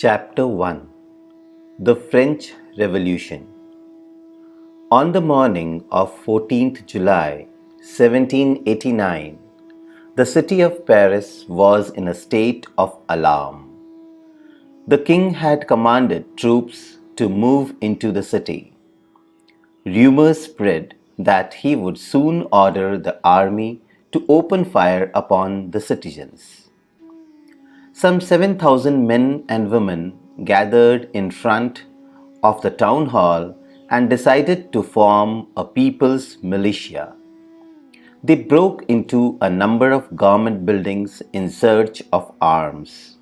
Chapter 1 The French Revolution. On the morning of 14th July 1789, the city of Paris was in a state of alarm. The king had commanded troops to move into the city. Rumors spread that he would soon order the army to open fire upon the citizens. Some 7,000 men and women gathered in front of the town hall and decided to form a people's militia. They broke into a number of government buildings in search of arms.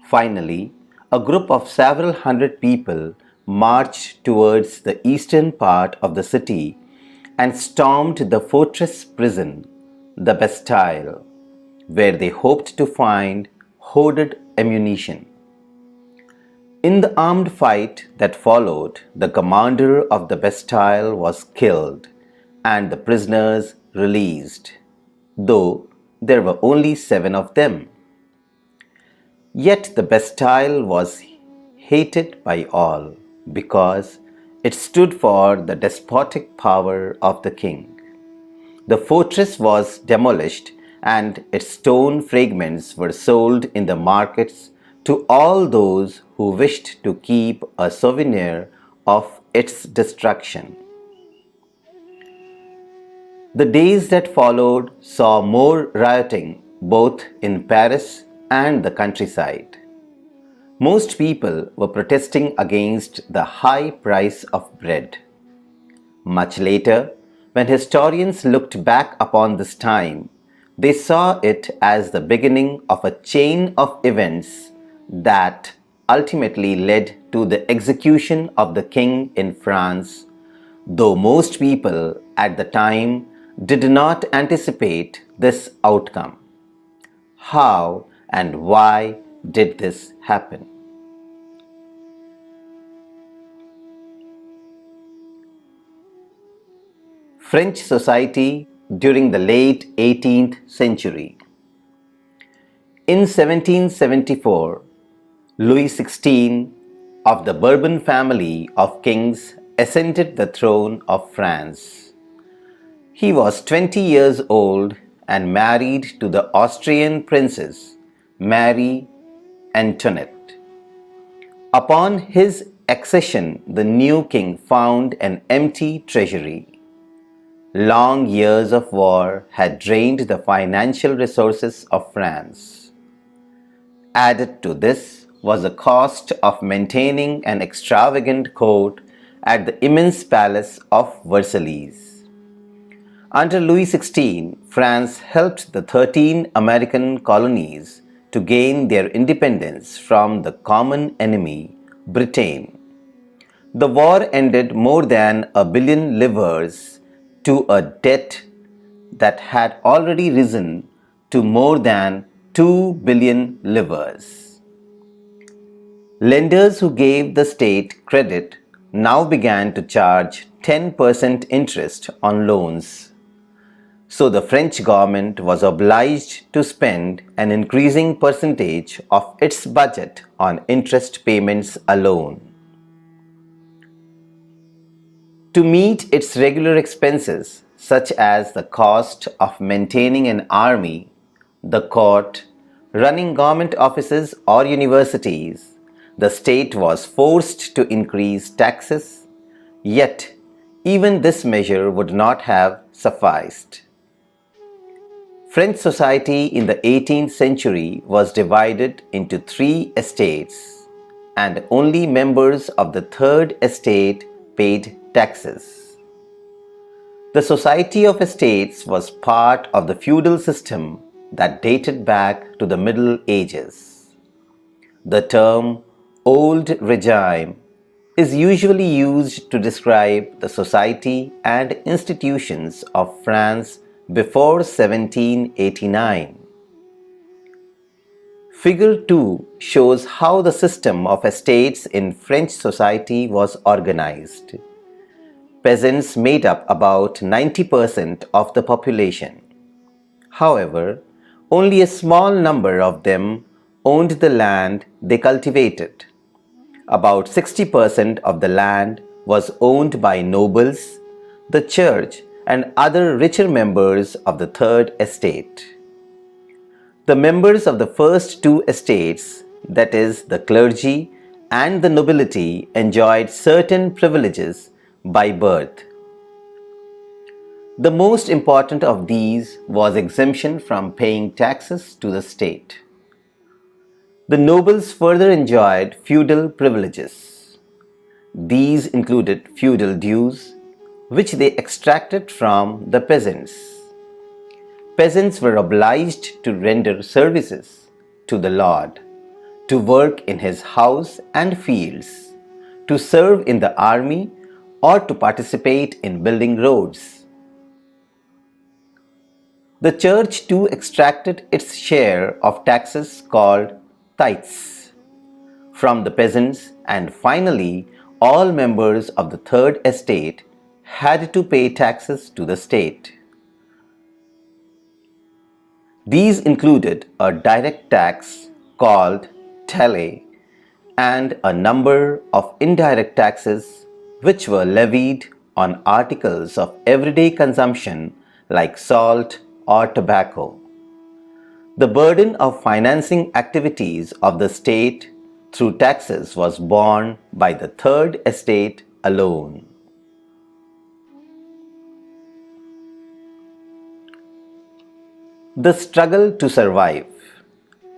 Finally, a group of several hundred people marched towards the eastern part of the city and stormed the fortress prison, the Bastille, where they hoped to find hoarded ammunition. In the armed fight that followed, the commander of the Bastille was killed and the prisoners released, though there were only 7 of them. Yet the Bastille was hated by all because it stood for the despotic power of the king. The fortress was demolished and its stone fragments were sold in the markets to all those who wished to keep a souvenir of its destruction. The days that followed saw more rioting both in Paris and the countryside. Most people were protesting against the high price of bread. Much later, when historians looked back upon this time, they saw it as the beginning of a chain of events that ultimately led to the execution of the king in France, though most people at the time did not anticipate this outcome. How and why did this happen? French society during the late 18th century. In 1774, Louis XVI of the Bourbon family of kings ascended the throne of France. He was 20 years old and married to the Austrian princess Marie Antoinette. Upon his accession, the new king found an empty treasury. Long years of war had drained the financial resources of France. Added to this was the cost of maintaining an extravagant court at the immense palace of Versailles. Under Louis XVI, France helped the 13 American colonies to gain their independence from the common enemy, Britain. The war ended more than $1 billion to a debt that had already risen to more than 2 billion livres. Lenders who gave the state credit now began to charge 10% interest on loans. So the French government was obliged to spend an increasing percentage of its budget on interest payments alone. To meet its regular expenses, such as the cost of maintaining an army, the court, running government offices or universities, the state was forced to increase taxes, yet even this measure would not have sufficed. French society in the 18th century was divided into 3 estates, and only members of the 3rd estate paid taxes. The Society of Estates was part of the feudal system that dated back to the Middle Ages. The term old regime is usually used to describe the society and institutions of France before 1789. Figure 2 shows how the system of estates in French society was organized. Peasants made up about 90% of the population. However, only a small number of them owned the land they cultivated. About 60% of the land was owned by nobles, the church, and other richer members of the Third Estate. The members of the first two estates, that is, the clergy and the nobility, enjoyed certain privileges by birth. The most important of these was exemption from paying taxes to the state. The nobles further enjoyed feudal privileges. These included feudal dues, which they extracted from the peasants. Peasants were obliged to render services to the lord, to work in his house and fields, to serve in the army, or to participate in building roads. The church too extracted its share of taxes called tithes from the peasants, and finally, all members of the Third Estate had to pay taxes to the state. These included a direct tax called taille and a number of indirect taxes which were levied on articles of everyday consumption like salt or tobacco. The burden of financing activities of the state through taxes was borne by the Third Estate alone. The struggle to survive.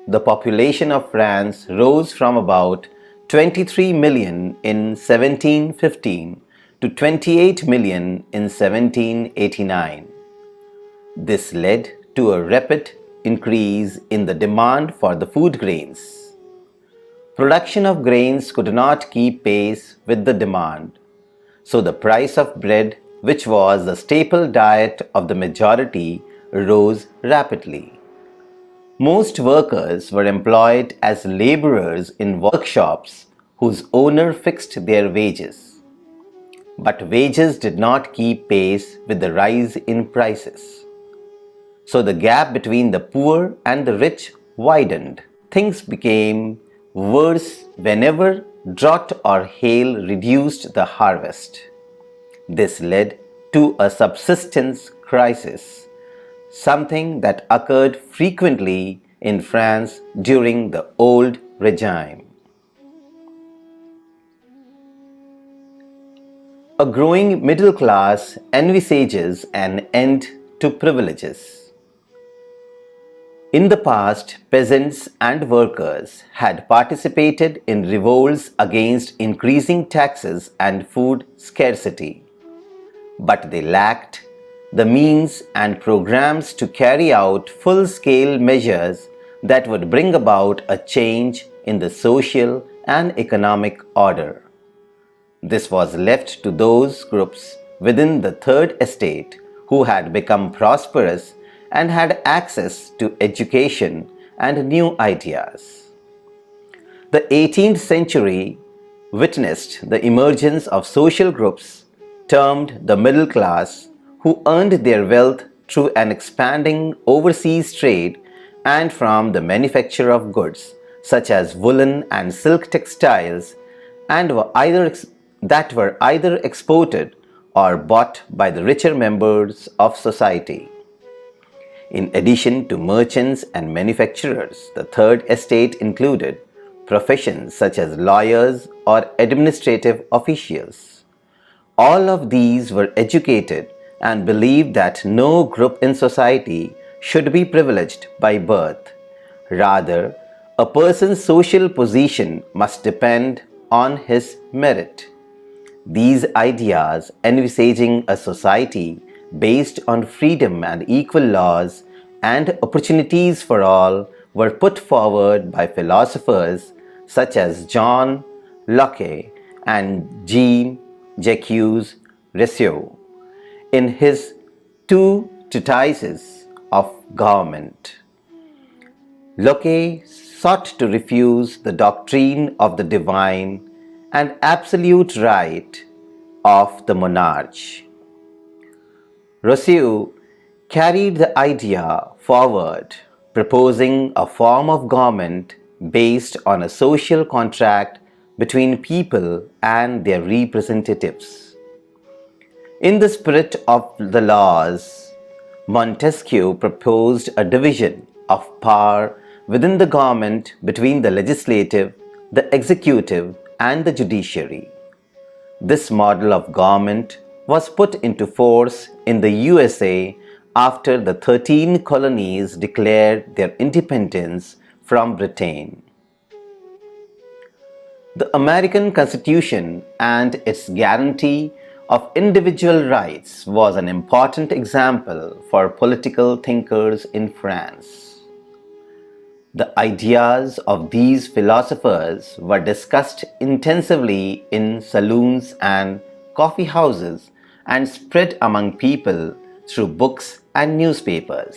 The population of France rose from about 23 million in 1715 to 28 million in 1789. This led to a rapid increase in the demand for the food grains. Production of grains could not keep pace with the demand, so the price of bread, which was the staple diet of the majority, rose rapidly. Most workers were employed as laborers in workshops whose owner fixed their wages. But wages did not keep pace with the rise in prices. So the gap between the poor and the rich widened. Things became worse whenever drought or hail reduced the harvest. This led to a subsistence crisis, something that occurred frequently in France during the old regime. A growing middle class envisages an end to privileges. In the past, peasants and workers had participated in revolts against increasing taxes and food scarcity, but they lacked the means and programs to carry out full-scale measures that would bring about a change in the social and economic order. This was left to those groups within the Third Estate who had become prosperous and had access to education and new ideas. The 18th century witnessed the emergence of social groups termed the middle class, who earned their wealth through an expanding overseas trade and from the manufacture of goods such as woolen and silk textiles, and were either exported or bought by the richer members of society. In addition to merchants and manufacturers, the Third Estate included professions such as lawyers or administrative officials. All of these were educated and believed that no group in society should be privileged by birth. Rather, a person's social position must depend on his merit. These ideas, envisaging a society based on freedom and equal laws and opportunities for all, were put forward by philosophers such as John Locke and Jean-Jacques Rousseau in his two treatises of government. Locke sought to refuse the doctrine of the divine and absolute right of the monarch. Rousseau carried the idea forward, proposing a form of government based on a social contract between people and their representatives. In the spirit of the laws, Montesquieu proposed a division of power within the government between the legislative, the executive, and the judiciary. This model of government was put into force in the USA after the 13 colonies declared their independence from Britain. The American Constitution and its guarantee of individual rights was an important example for political thinkers in France. The ideas of these philosophers were discussed intensively in saloons and coffee houses and spread among people through books and newspapers.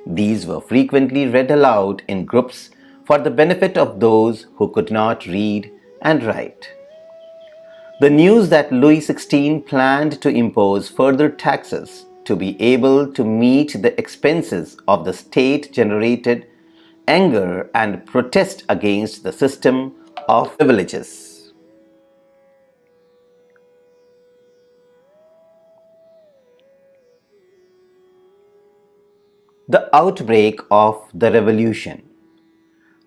These were frequently read aloud in groups for the benefit of those who could not read and write. The news that Louis XVI planned to impose further taxes to be able to meet the expenses of the state generated anger and protest against the system of privileges. The outbreak of the revolution.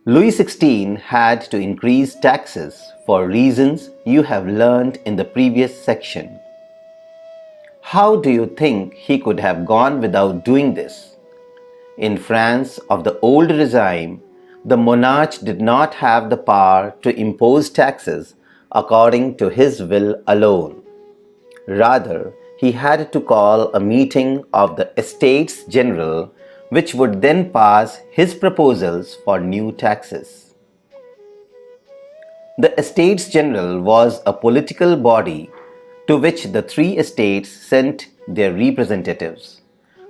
Louis XVI had to increase taxes for reasons you have learned in the previous section. How do you think he could have gone without doing this? In France of the old regime, the monarch did not have the power to impose taxes according to his will alone. Rather, he had to call a meeting of the Estates General, which would then pass his proposals for new taxes. The Estates General was a political body to which the three estates sent their representatives.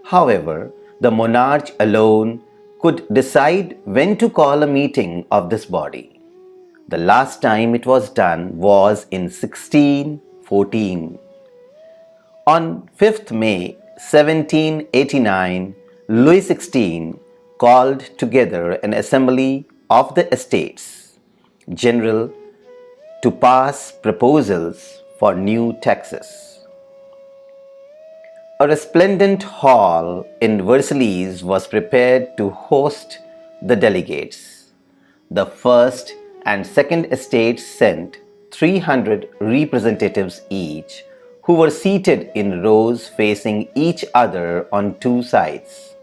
However, the monarch alone could decide when to call a meeting of this body. The last time it was done was in 1614. On 5th May 1789, Louis XVI called together an assembly of the Estates General to pass proposals for new taxes. A resplendent hall in Versailles was prepared to host the delegates. The first and second estates sent 300 representatives each, who were seated in rows facing each other on two sides,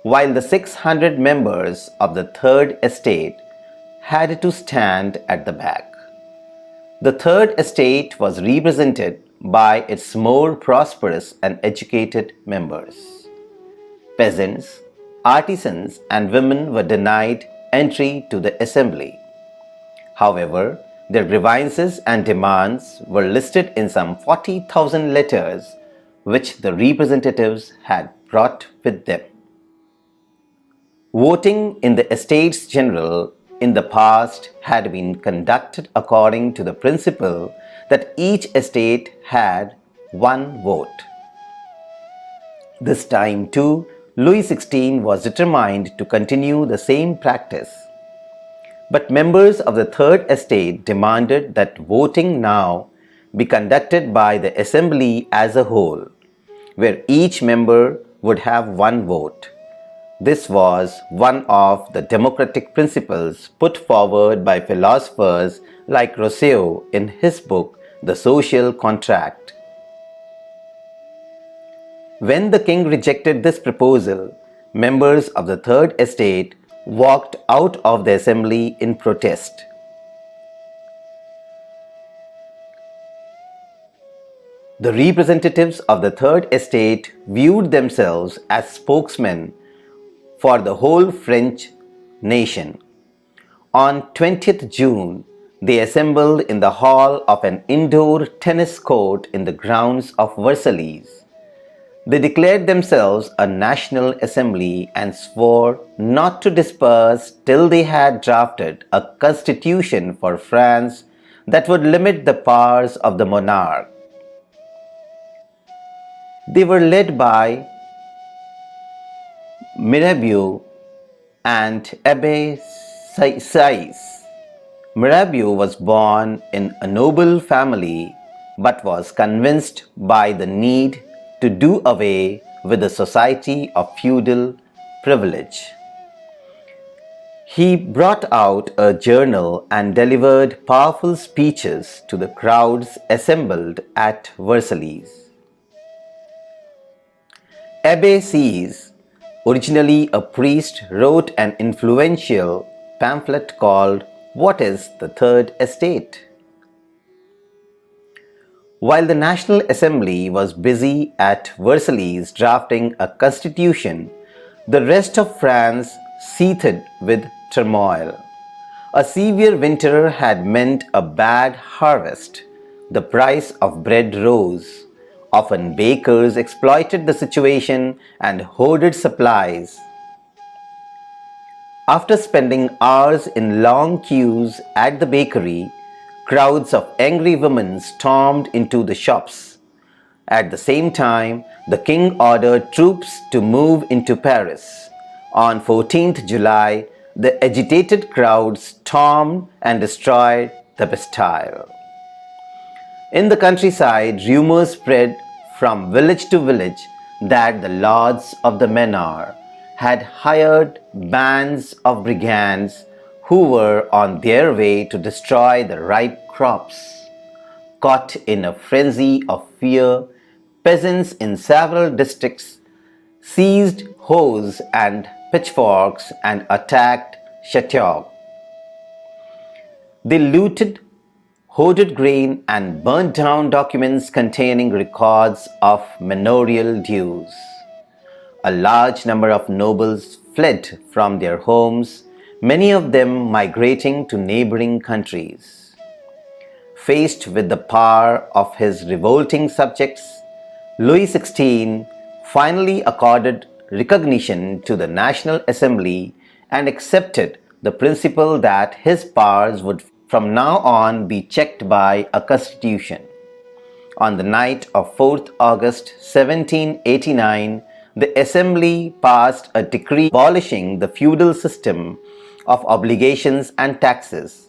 while the 600 members of the third estate had to stand at the back. The third estate was represented by its more prosperous and educated members. Peasants, artisans, and women were denied entry to the assembly. However, their grievances and demands were listed in some 40,000 letters which the representatives had brought with them. Voting in the Estates General in the past had been conducted according to the principle that each estate had one vote. This time too, Louis XVI was determined to continue the same practice. But members of the Third Estate demanded that voting now be conducted by the Assembly as a whole, where each member would have one vote. This was one of the democratic principles put forward by philosophers like Rousseau in his book The Social Contract. When the king rejected this proposal, members of the Third Estate walked out of the assembly in protest. The representatives of the Third Estate viewed themselves as spokesmen for the whole French nation. On 20th June, they assembled in the hall of an indoor tennis court in the grounds of Versailles. They declared themselves a national assembly and swore not to disperse till they had drafted a constitution for France that would limit the powers of the monarch. They were led by Mirabeau and Abbé Sais. Mirabeau was born in a noble family but was convinced by the need to do away with the society of feudal privilege. He brought out a journal and delivered powerful speeches to the crowds assembled at Versailles. Abbé Sais, originally a priest, wrote an influential pamphlet called What is the Third Estate? While the National Assembly was busy at Versailles drafting a constitution, the rest of France seethed with turmoil. A severe winter had meant a bad harvest. The price of bread rose. Often bakers exploited the situation and hoarded supplies. After spending hours in long queues at the bakery, crowds of angry women stormed into the shops. At the same time, the king ordered troops to move into Paris. On 14th July, the agitated crowd stormed and destroyed the Bastille. In the countryside, rumors spread from village to village that the lords of the manor had hired bands of brigands who were on their way to destroy the ripe crops. Caught in a frenzy of fear, peasants in several districts seized hoes and pitchforks and attacked Chateau. They looted, hoarded grain, and burnt down documents containing records of manorial dues. A large number of nobles fled from their homes, many of them migrating to neighboring countries. Faced with the power of his revolting subjects, Louis XVI finally accorded recognition to the National Assembly and accepted the principle that his powers would from now on be checked by a constitution. On the night of 4th August 1789, the Assembly passed a decree abolishing the feudal system of obligations and taxes.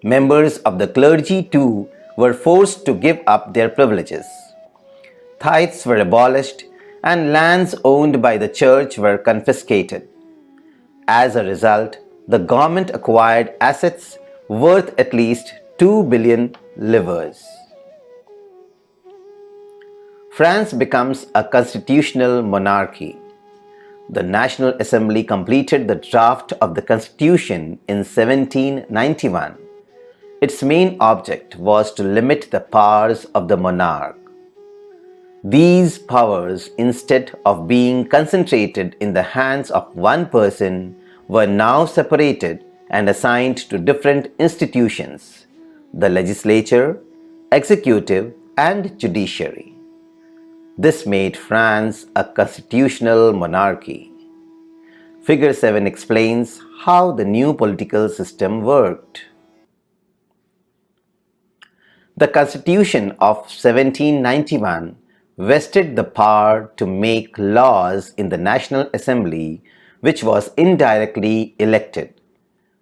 Members of the clergy too were forced to give up their privileges. Tithes were abolished and lands owned by the church were confiscated. As a result, the government acquired assets worth at least 2 billion livres. France becomes a constitutional monarchy. The National Assembly completed the draft of the Constitution in 1791. Its main object was to limit the powers of the monarch. These powers, instead of being concentrated in the hands of one person, were now separated and assigned to different institutions: the legislature, executive, and judiciary. This made France a constitutional monarchy. Figure 7 explains how the new political system worked. The Constitution of 1791 vested the power to make laws in the National Assembly, which was indirectly elected.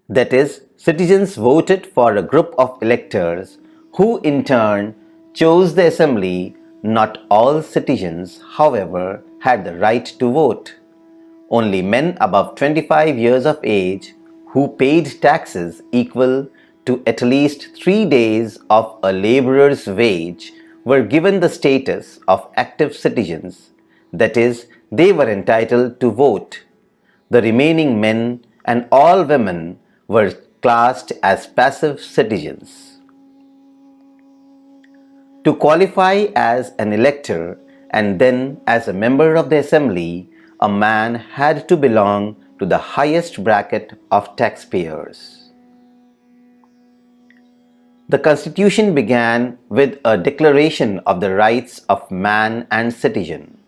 That is, citizens voted for a group of electors who in turn chose the assembly. Not all citizens, however, had the right to vote. Only men above 25 years of age who paid taxes equal to at least 3 days of a laborer's wage were given the status of active citizens, that is, they were entitled to vote. The remaining men and all women were classed as passive citizens. To qualify as an elector and then as a member of the assembly, a man had to belong to the highest bracket of taxpayers. The Constitution began with a declaration of the rights of man and citizen.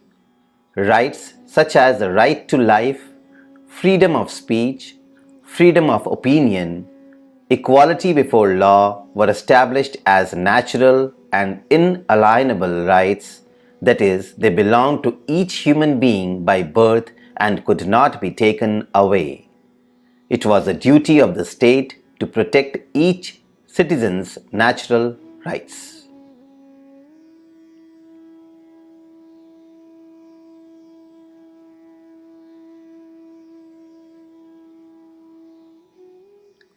Rights such as the right to life, freedom of speech, freedom of opinion, equality before law were established as natural and inalienable rights, that is, they belong to each human being by birth and could not be taken away. It was a duty of the state to protect each citizen's natural rights.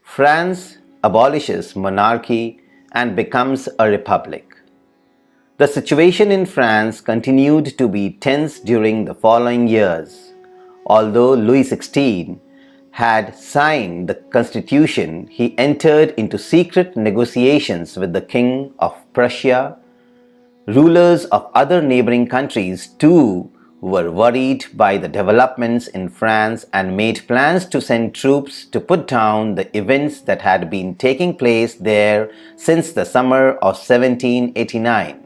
France abolishes monarchy and becomes a republic. The situation in France continued to be tense during the following years. Although Louis XVI had signed the constitution, he entered into secret negotiations with the King of Prussia. Rulers of other neighboring countries too were worried by the developments in France and made plans to send troops to put down the events that had been taking place there since the summer of 1789.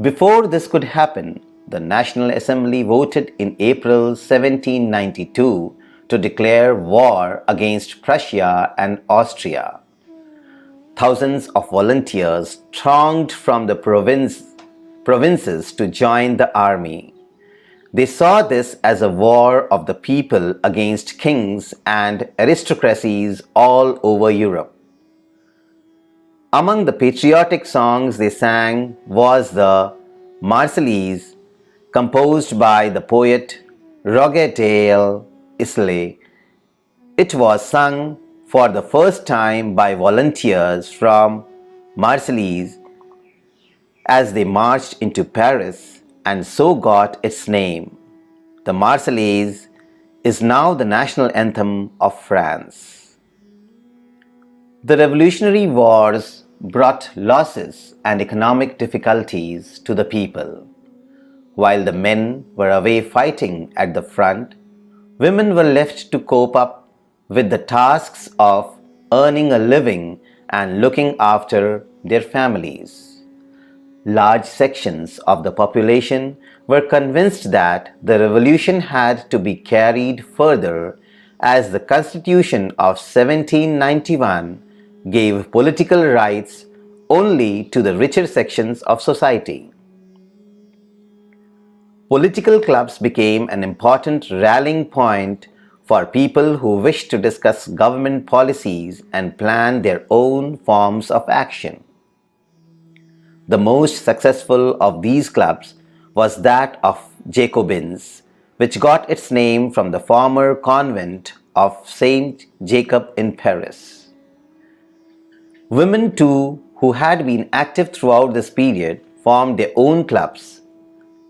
Before this could happen, the National Assembly voted in April 1792 to declare war against Prussia and Austria. Thousands of volunteers thronged from the provinces to join the army. They saw this as a war of the people against kings and aristocracies all over Europe. Among the patriotic songs they sang was the Marseillaise, composed by the poet Roger Isle. It was sung for the first time by volunteers from Marseille as they marched into Paris and so got its name. The Marseillaise is now the national anthem of France. The Revolutionary Wars brought losses and economic difficulties to the people. While the men were away fighting at the front, women were left to cope up with the tasks of earning a living and looking after their families. Large sections of the population were convinced that the revolution had to be carried further, as the Constitution of 1791 gave political rights only to the richer sections of society. Political clubs became an important rallying point for people who wished to discuss government policies and plan their own forms of action. The most successful of these clubs was that of Jacobins, which got its name from the former convent of Saint Jacob in Paris. Women too, who had been active throughout this period, formed their own clubs.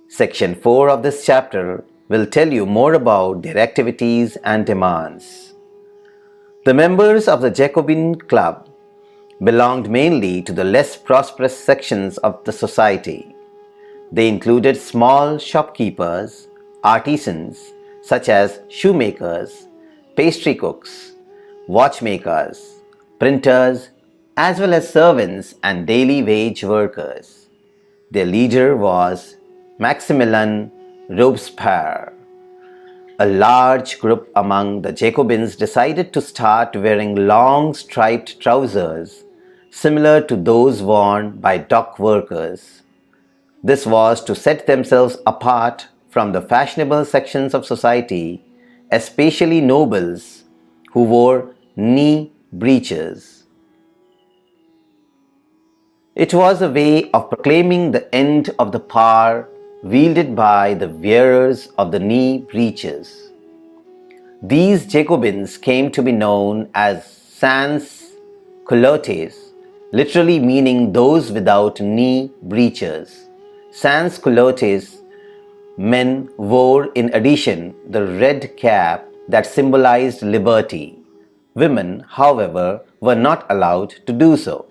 Section 4 of this chapter will tell you more about their activities and demands. The members of the Jacobin Club belonged mainly to the less prosperous sections of the society. They included small shopkeepers, artisans such as shoemakers, pastry cooks, watchmakers, printers, as well as servants and daily wage workers. Their leader was Maximilien Robespierre. A large group among the Jacobins decided to start wearing long striped trousers similar to those worn by dock workers. This was to set themselves apart from the fashionable sections of society, especially nobles who wore knee breeches. It was a way of proclaiming the end of the power wielded by the wearers of the knee breeches. These Jacobins came to be known as sans-culottes, literally meaning those without knee breeches. Sans-culottes men wore in addition the red cap that symbolized liberty. Women, however, were not allowed to do so.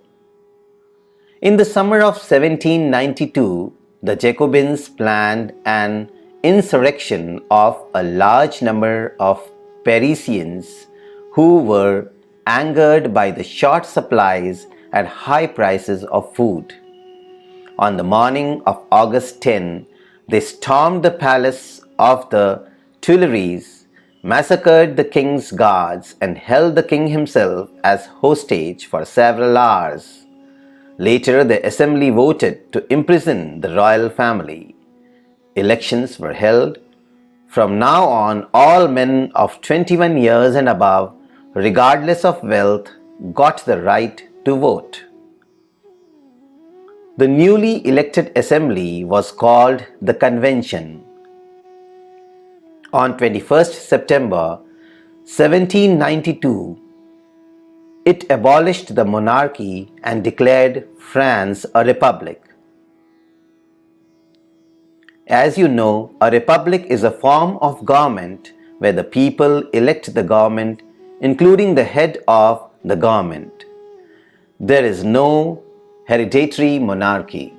In the summer of 1792, the Jacobins planned an insurrection of a large number of Parisians who were angered by the short supplies and high prices of food. On the morning of August 10, they stormed the palace of the Tuileries, massacred the king's guards, and held the king himself as hostage for several hours. Later, the assembly voted to imprison the royal family. Elections were held From now on, all men of 21 years and above, regardless of wealth, got the right to vote. The newly elected assembly was called the Convention. On 21st September 1792, it abolished the monarchy and declared France a republic. As you know, a republic is a form of government where the people elect the government, including the head of the government. There is no hereditary monarchy.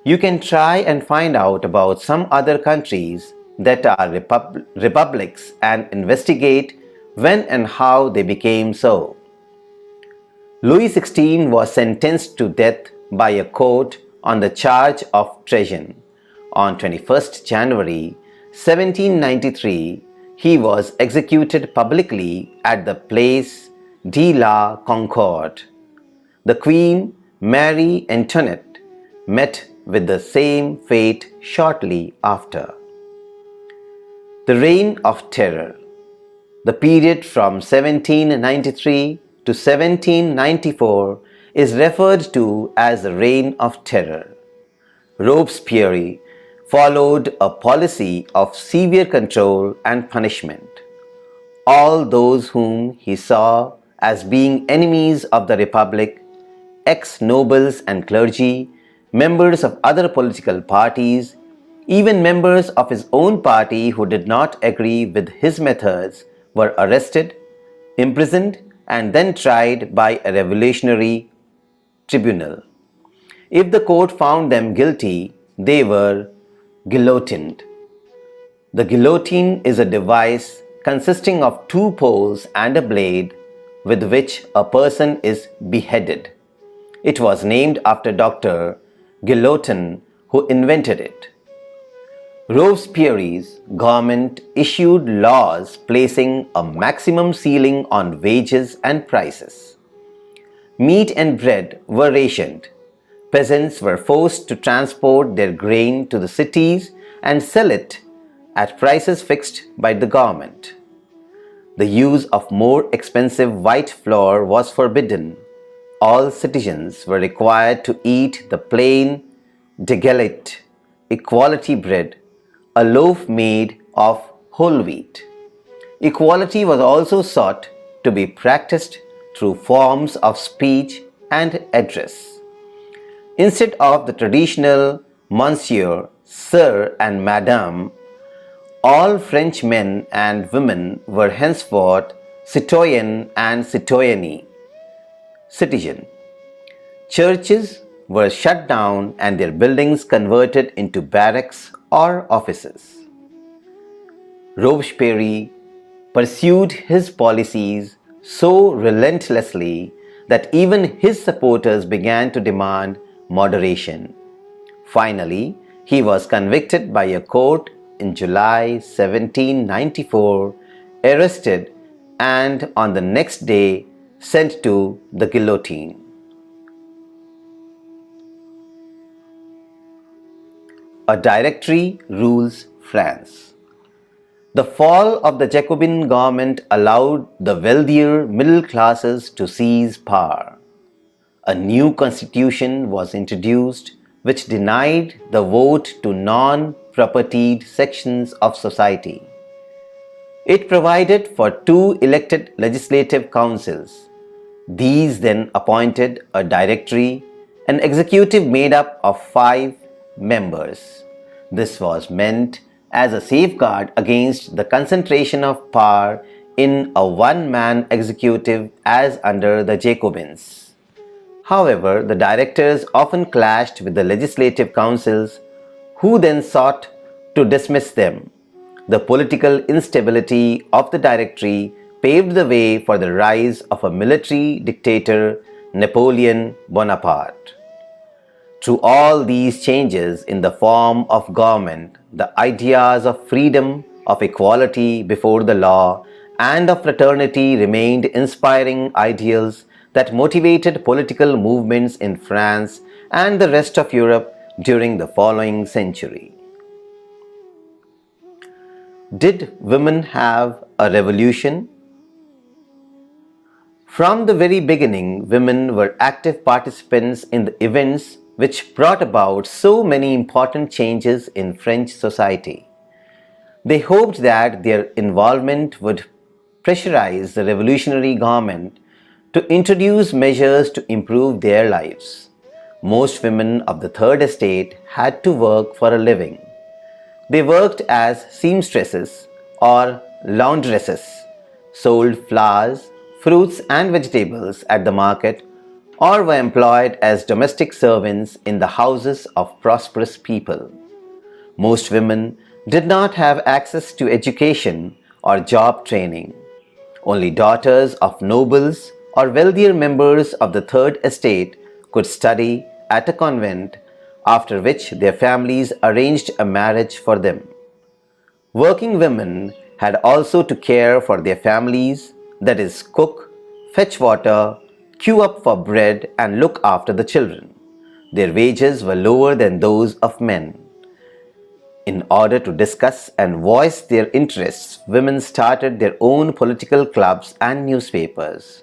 You can try and find out about some other countries that are republics and investigate when and how they became so. Louis XVI was sentenced to death by a court on the charge of treason. On 21st January 1793, he was executed publicly at the Place de la Concorde. The Queen, Marie Antoinette, met with the same fate shortly after. The Reign of Terror. The period from 1793 to 1794 is referred to as the Reign of Terror. Robespierre followed a policy of severe control and punishment. All those whom he saw as being enemies of the Republic, ex-nobles and clergy, members of other political parties, even members of his own party who did not agree with his methods, were arrested, imprisoned, and then tried by a revolutionary tribunal. If the court found them guilty, they were guillotined. The guillotine is a device consisting of two poles and a blade with which a person is beheaded. It was named after Dr. Guillotin, who invented it. Robespierre's government issued laws placing a maximum ceiling on wages and prices. Meat and bread were rationed. Peasants were forced to transport their grain to the cities and sell it at prices fixed by the government. The use of more expensive white flour was forbidden. All citizens were required to eat the plain dégalite, equality bread, a loaf made of whole wheat. Equality was also sought to be practiced through forms of speech and address. Instead of the traditional Monsieur, Sir, and Madame, all French men and women were henceforth citoyen and citoyenne, citizen. Churches were shut down and their buildings converted into barracks or offices. Robespierre pursued his policies so relentlessly that even his supporters began to demand moderation. Finally, he was convicted by a court in July 1794, arrested, and on the next day sent to the guillotine. A Directory rules France. The fall of the Jacobin government allowed the wealthier middle classes to seize power. A new constitution was introduced which denied the vote to non-propertied sections of society. It provided for 2 elected legislative councils. These then appointed a directory, an executive made up of 5 members. This was meant as a safeguard against the concentration of power in a one-man executive as under the Jacobins. However, the directors often clashed with the legislative councils, who then sought to dismiss them. The political instability of the directory paved the way for the rise of a military dictator, Napoleon Bonaparte. Through all these changes in the form of government, the ideas of freedom, of equality before the law, and of fraternity remained inspiring ideals that motivated political movements in France and the rest of Europe during the following century. Did women have a revolution? From the very beginning, women were active participants in the events which brought about so many important changes in French society. They hoped that their involvement would pressurize the revolutionary government to introduce measures to improve their lives. Most women of the Third Estate had to work for a living. They worked as seamstresses or laundresses, sold flowers, fruits, and vegetables at the market, or were employed as domestic servants in the houses of prosperous people. Most women did not have access to education or job training. Only daughters of nobles or wealthier members of the Third Estate could study at a convent, after which their families arranged a marriage for them. Working women had also to care for their families, that is, cook, fetch water, queue up for bread, and look after the children. Their wages were lower than those of men. In order to discuss and voice their interests, women started their own political clubs and newspapers.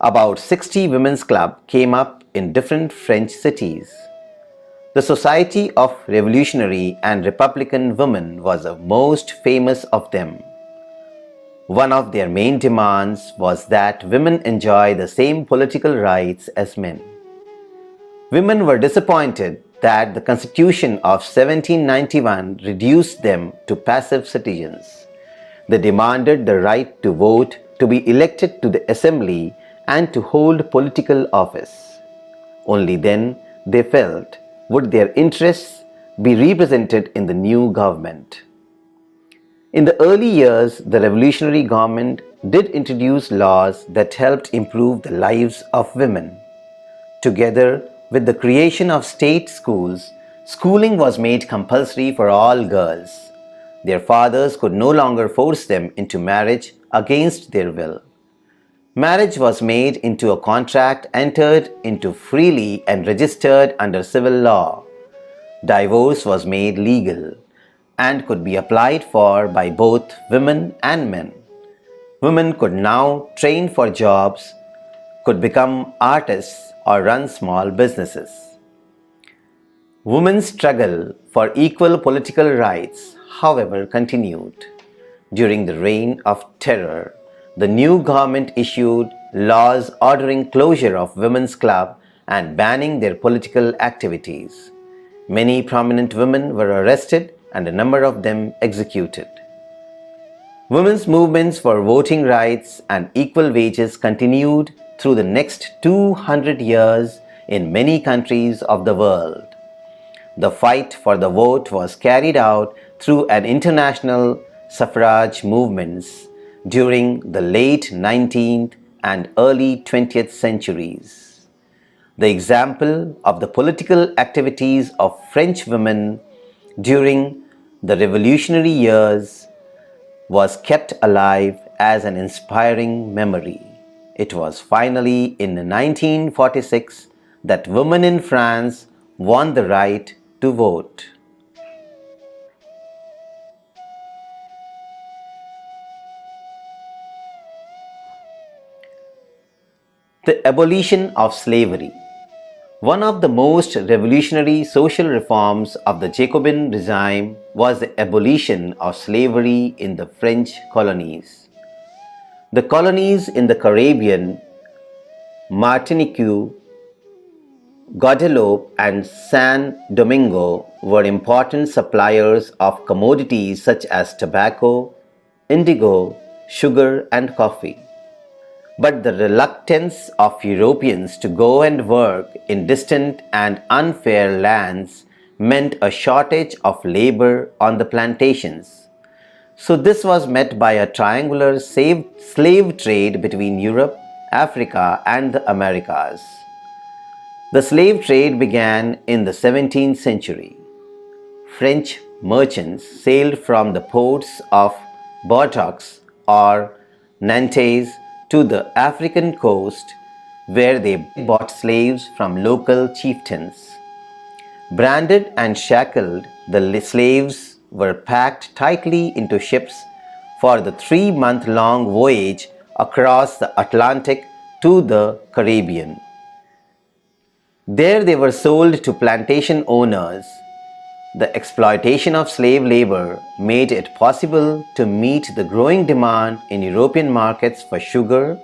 About 60 women's clubs came up in different French cities. The Society of Revolutionary and Republican Women was the most famous of them. One of their main demands was that women enjoy the same political rights as men. Women were disappointed that the Constitution of 1791 reduced them to passive citizens. They demanded the right to vote, to be elected to the assembly, and to hold political office. Only then, they felt, would their interests be represented in the new government. In the early years, the revolutionary government did introduce laws that helped improve the lives of women. Together with the creation of state schools, schooling was made compulsory for all girls. Their fathers could no longer force them into marriage against their will. Marriage was made into a contract entered into freely and registered under civil law. Divorce was made legal and could be applied for by both women and men. Women could now train for jobs, could become artists, or run small businesses. Women's struggle for equal political rights, however, continued. During the Reign of Terror, the new government issued laws ordering closure of women's clubs and banning their political activities. Many prominent women were arrested and a number of them executed. Women's movements for voting rights and equal wages continued through the next 200 years in many countries of the world. The fight for the vote was carried out through an international suffrage movements during the late 19th and early 20th centuries. The example of the political activities of French women during the revolutionary years was kept alive as an inspiring memory. It was finally in 1946 that women in France won the right to vote. The abolition of slavery. One of the most revolutionary social reforms of the Jacobin regime was the abolition of slavery in the French colonies. The colonies in the Caribbean, Martinique, Guadeloupe, and San Domingo were important suppliers of commodities such as tobacco, indigo, sugar, and coffee. But the reluctance of Europeans to go and work in distant and unfair lands meant a shortage of labor on the plantations. So this was met by a triangular slave trade between Europe, Africa, and the Americas. The slave trade began in the 17th century. French merchants sailed from the ports of Bordeaux or Nantes to the African coast, where they bought slaves from local chieftains. Branded and shackled, the slaves were packed tightly into ships for the 3-month-long voyage across the Atlantic to the Caribbean. There they were sold to plantation owners. The exploitation of slave labor made it possible to meet the growing demand in European markets for sugar,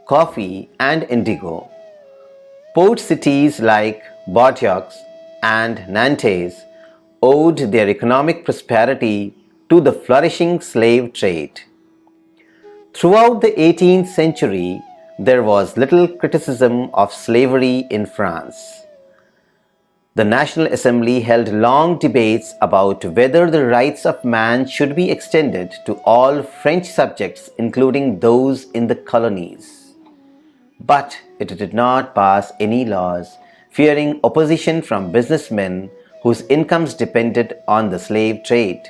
coffee, and indigo. Port cities like Bordeaux and Nantes owed their economic prosperity to the flourishing slave trade. Throughout the 18th century, there was little criticism of slavery in France. The National Assembly held long debates about whether the rights of man should be extended to all French subjects, including those in the colonies. But it did not pass any laws, fearing opposition from businessmen whose incomes depended on the slave trade.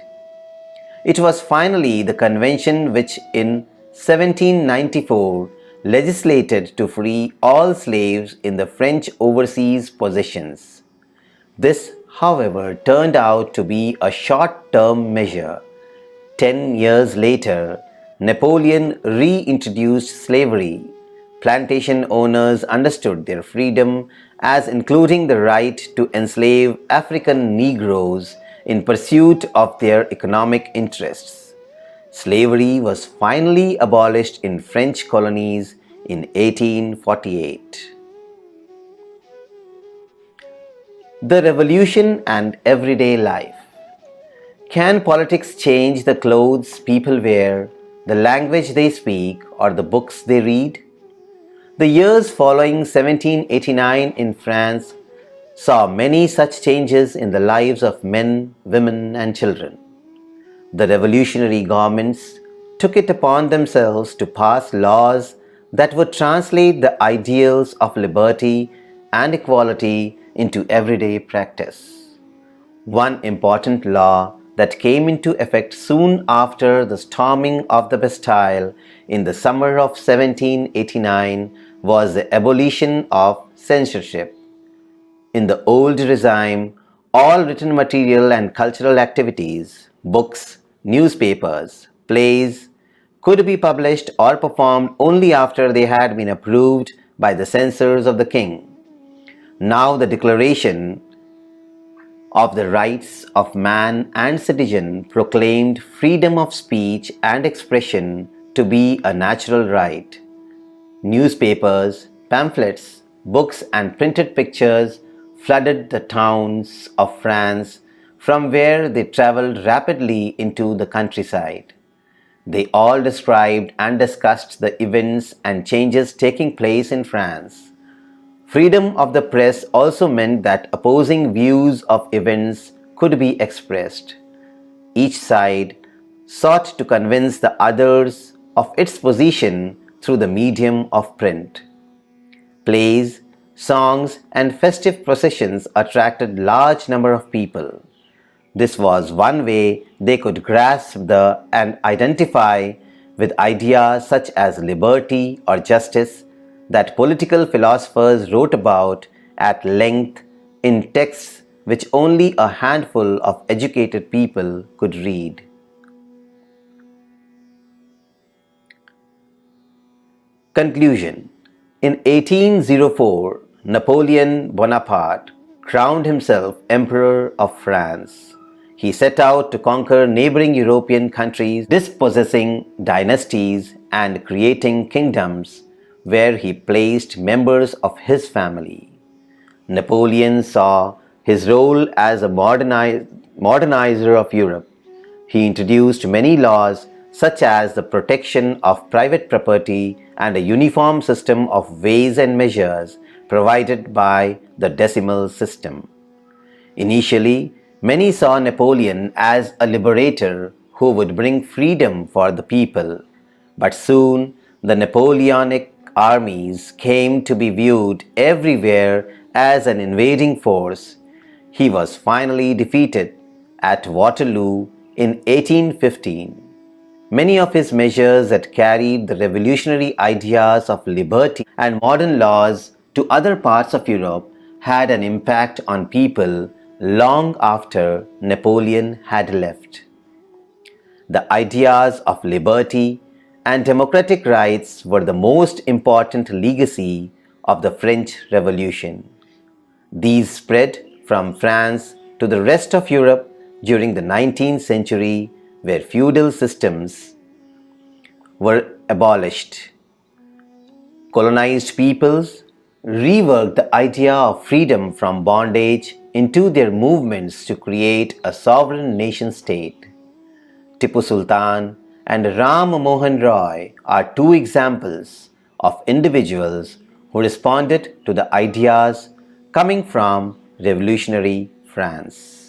It was finally the convention which in 1794 legislated to free all slaves in the French overseas possessions. This, however, turned out to be a short-term measure. 10 years later, Napoleon reintroduced slavery. Plantation owners understood their freedom as including the right to enslave African Negroes in pursuit of their economic interests. Slavery was finally abolished in French colonies in 1848. The Revolution and Everyday Life. Can politics change the clothes people wear, the language they speak, or the books they read? The years following 1789 in France saw many such changes in the lives of men, women, and children. The revolutionary governments took it upon themselves to pass laws that would translate the ideals of liberty and equality into everyday practice. One important law that came into effect soon after the storming of the Bastille in the summer of 1789 was the abolition of censorship. In the old regime, all written material and cultural activities, books, newspapers, plays, could be published or performed only after they had been approved by the censors of the king. Now the Declaration of the Rights of Man and Citizen proclaimed freedom of speech and expression to be a natural right. Newspapers, pamphlets, books, and printed pictures flooded the towns of France from where they traveled rapidly into the countryside. They all described and discussed the events and changes taking place in France. Freedom of the press also meant that opposing views of events could be expressed. Each side sought to convince the others of its position through the medium of print. Plays, songs, and festive processions attracted large number of people. This was one way they could grasp and identify with ideas such as liberty or justice that political philosophers wrote about at length in texts which only a handful of educated people could read. Conclusion. In 1804, Napoleon Bonaparte crowned himself Emperor of France. He set out to conquer neighboring European countries, dispossessing dynasties and creating kingdoms where he placed members of his family. Napoleon saw his role as a modernizer of Europe. He introduced many laws such as the protection of private property and a uniform system of weights and measures provided by the decimal system. Initially, many saw Napoleon as a liberator who would bring freedom for the people, but soon the Napoleonic armies came to be viewed everywhere as an invading force. He was finally defeated at Waterloo in 1815. Many of his measures that carried the revolutionary ideas of liberty and modern laws to other parts of Europe had an impact on people long after Napoleon had left. The ideas of liberty and democratic rights were the most important legacy of the French Revolution. These spread from France to the rest of Europe during the 19th century, where feudal systems were abolished. Colonized peoples reworked the idea of freedom from bondage into their movements to create a sovereign nation state. Tipu Sultan and Ram Mohan Roy are two examples of individuals who responded to the ideas coming from revolutionary France.